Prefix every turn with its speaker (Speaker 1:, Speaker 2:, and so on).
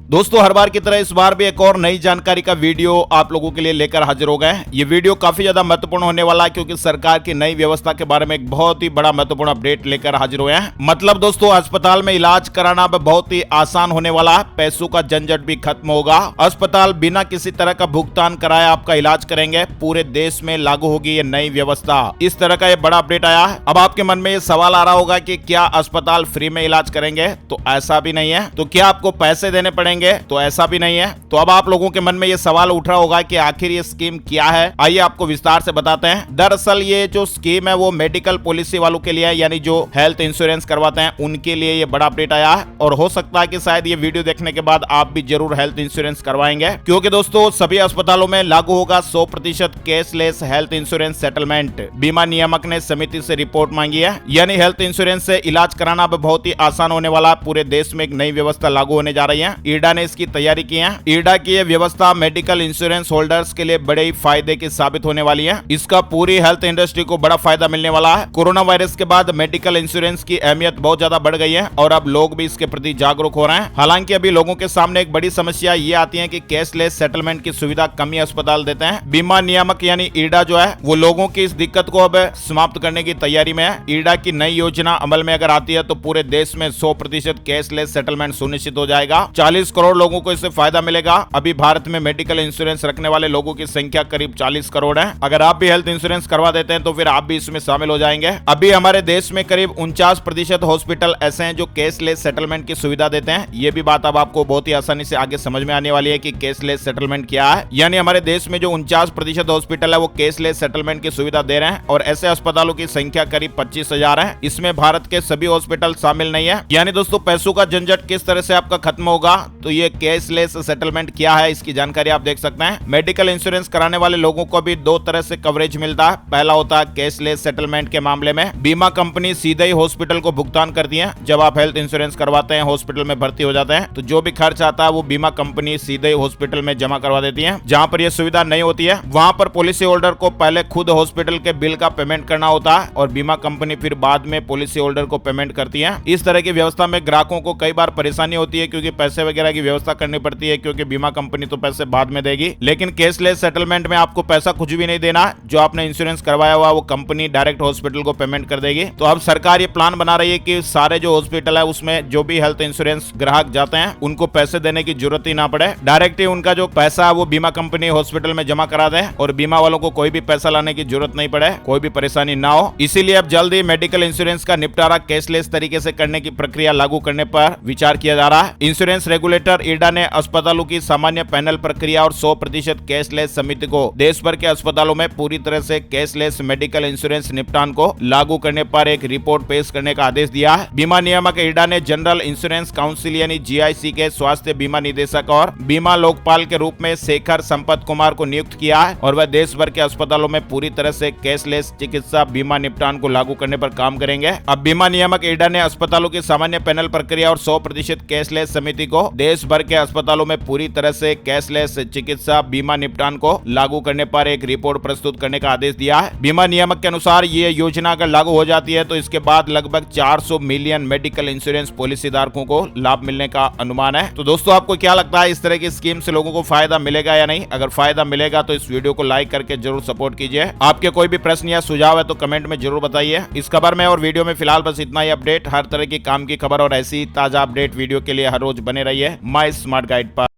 Speaker 1: दोस्तों हर बार की तरह इस बार भी एक और नई जानकारी का वीडियो आप लोगों के लिए लेकर हाजिर हो गए हैं। ये वीडियो काफी ज्यादा महत्वपूर्ण होने वाला है क्योंकि सरकार की नई व्यवस्था के बारे में एक बहुत ही बड़ा महत्वपूर्ण अपडेट लेकर हाजिर हुए हैं। मतलब दोस्तों अस्पताल में इलाज कराना अब बहुत ही आसान होने वाला है, पैसों का झंझट भी खत्म होगा। अस्पताल बिना किसी तरह का भुगतान कराए आपका इलाज करेंगे। पूरे देश में लागू होगी ये नई व्यवस्था। इस तरह का ये बड़ा अपडेट आया है। अब आपके मन में ये सवाल आ रहा होगा कि क्या अस्पताल फ्री में इलाज करेंगे? तो ऐसा भी नहीं है। तो क्या आपको पैसे देने पड़ेंगे? तो ऐसा भी नहीं है। तो अब आप लोगों के मन में ये सवाल उठ रहा होगा कि आखिर ये स्कीम क्या है। आइए आपको विस्तार से बताते हैं। दरअसल ये जो स्कीम है वो मेडिकल पॉलिसी वालों के लिए है, यानी जो हेल्थ इंश्योरेंस करवाते हैं उनके लिए ये बड़ा अपडेट आया है। और हो सकता है कि शायद ये वीडियो देखने के बाद आप भी जरूर हेल्थ इंश्योरेंस करवाएंगे, क्योंकि दोस्तों सभी अस्पतालों में लागू होगा 100% कैशलेस हेल्थ इंश्योरेंस सेटलमेंट। बीमा नियामक ने समिति से रिपोर्ट मांगी है, यानी हेल्थ इंश्योरेंस से इलाज कराना अब बहुत ही आसान होने वाला है। पूरे देश में एक नई व्यवस्था लागू होने जा रही है। ईडा ने इसकी तैयारी की है। ईडा की यह व्यवस्था मेडिकल इंश्योरेंस होल्डर्स के लिए बड़े ही फायदे की साबित होने वाली है। इसका पूरी हेल्थ इंडस्ट्री को बड़ा फायदा मिलने वाला है। कोरोना वायरस के बाद मेडिकल इंश्योरेंस की अहमियत बहुत ज्यादा बढ़ गई है और अब लोग भी इसके प्रति जागरूक हो रहे हैं। हालांकि अभी लोगों के सामने एक बड़ी समस्या ये आती है कि कैशलेस सेटलमेंट की सुविधा कम ही अस्पताल देते हैं। बीमा नियामक यानी ईडा जो है वो लोगों की इस दिक्कत को अब समाप्त करने की तैयारी में है। ईडा की नई योजना अमल में अगर आती है तो पूरे देश में 100% कैशलेस सेटलमेंट सुनिश्चित हो जाएगा। 40 करोड़ लोगों को इससे फायदा मिलेगा। अभी भारत में मेडिकल इंश्योरेंस रखने वाले लोगों की संख्या करीब 40 करोड़ है। अगर आप भी हेल्थ इंश्योरेंस करवा देते हैं तो फिर आप भी इसमें शामिल हो जाएंगे। अभी हमारे देश में करीब 49% हॉस्पिटल ऐसे हैं जो कैशलेस सेटलमेंट की सुविधा देते हैं। ये भी बात अब आपको बहुत ही आसानी से आगे समझ में आने वाली है कि कैशलेस सेटलमेंट क्या है। यानी हमारे देश में जो 49% हॉस्पिटल है वो कैशलेस सेटलमेंट की सुविधा दे रहे हैं और ऐसे अस्पतालों की संख्या करीब 25,000 है। इसमें भारत के सभी हॉस्पिटल शामिल नहीं है। यानी दोस्तों पैसों का झंझट किस तरह से आपका खत्म होगा, तो ये कैशलेस सेटलमेंट क्या है इसकी जानकारी आप देख सकते हैं। मेडिकल इंश्योरेंस कराने वाले लोगों को भी दो तरह से कवरेज मिलता है। पहला होता है कैशलेस सेटलमेंट के मामले में बीमा कंपनी सीधे ही हॉस्पिटल को भुगतान करती है। जब आप हेल्थ इंश्योरेंस करवाते हैं, हॉस्पिटल में भर्ती हो जाते हैं, तो जो भी खर्च आता है वो बीमा कंपनी सीधे ही हॉस्पिटल में जमा करवा देती है। जहां पर यह सुविधा नहीं होती है वहां पर पॉलिसी होल्डर को पहले खुद हॉस्पिटल के बिल का पेमेंट करना होता है और बीमा कंपनी फिर बाद में पॉलिसी होल्डर को पेमेंट करती है। इस तरह की व्यवस्था में ग्राहकों को कई बार परेशानी होती है क्योंकि पैसे वगैरह की व्यवस्था करनी पड़ती है, क्योंकि बीमा कंपनी तो पैसे बाद में देगी। लेकिन कैशलेस सेटलमेंट में आपको पैसा कुछ भी नहीं देना। जो आपने इंश्योरेंस करवाया हुआ वो कंपनी डायरेक्ट हॉस्पिटल को पेमेंट कर देगी। तो अब सरकार ये प्लान बना रही है कि सारे जो हॉस्पिटल है उसमें जो भी हेल्थ इंश्योरेंस ग्राहक जाते हैं उनको पैसे देने की जरूरत ही ना पड़े। डायरेक्ट ही उनका जो पैसा है वो बीमा कंपनी हॉस्पिटल में जमा करा दे और बीमा वालों को कोई भी पैसा लाने की जरूरत नहीं पड़े, कोई भी परेशानी ना हो। इसीलिए अब जल्द ही मेडिकल इंश्योरेंस का निपटारा कैशलेस तरीके से करने की प्रक्रिया लागू करने पर विचार किया जा रहा है। इंश्योरेंस रेगुलेटर ईडा ने अस्पतालों की सामान्य पैनल प्रक्रिया और 100% कैशलेस समिति को देश भर के अस्पतालों में पूरी तरह से कैशलेस मेडिकल इंश्योरेंस निपटान को लागू करने पर एक रिपोर्ट पेश करने का आदेश दिया है। बीमा नियामक ईडा ने जनरल इंश्योरेंस काउंसिल यानी जीआईसी के स्वास्थ्य बीमा निदेशक और बीमा लोकपाल के रूप में शेखर संपत कुमार को नियुक्त किया है और वह देश भर के अस्पतालों में पूरी तरह से कैशलेस चिकित्सा बीमा निपटान को लागू करने पर काम करेंगे। अब बीमा नियामक ईडा ने अस्पतालों की सामान्य पैनल प्रक्रिया और 100% कैशलेस समिति को देश भर के अस्पतालों में पूरी तरह से कैशलेस चिकित्सा बीमा निपटान को लागू करने पर एक रिपोर्ट प्रस्तुत करने का आदेश दिया है। बीमा नियामक के अनुसार ये योजना अगर लागू हो जाती है तो इसके बाद लगभग 400 मिलियन मेडिकल इंश्योरेंस पॉलिसी धारकों को लाभ मिलने का अनुमान है। तो दोस्तों आपको क्या लगता है, इस तरह की स्कीम से लोगों को फायदा मिलेगा या नहीं? अगर फायदा मिलेगा तो इस वीडियो को लाइक करके जरूर सपोर्ट कीजिए। आपके कोई भी प्रश्न या सुझाव है तो कमेंट में जरूर बताइए। इस खबर में और वीडियो में फिलहाल बस इतना ही अपडेट। हर तरह की काम की खबर और ऐसी ताजा अपडेट वीडियो के लिए हर रोज बने रहिए माय स्मार्ट गाइड पर।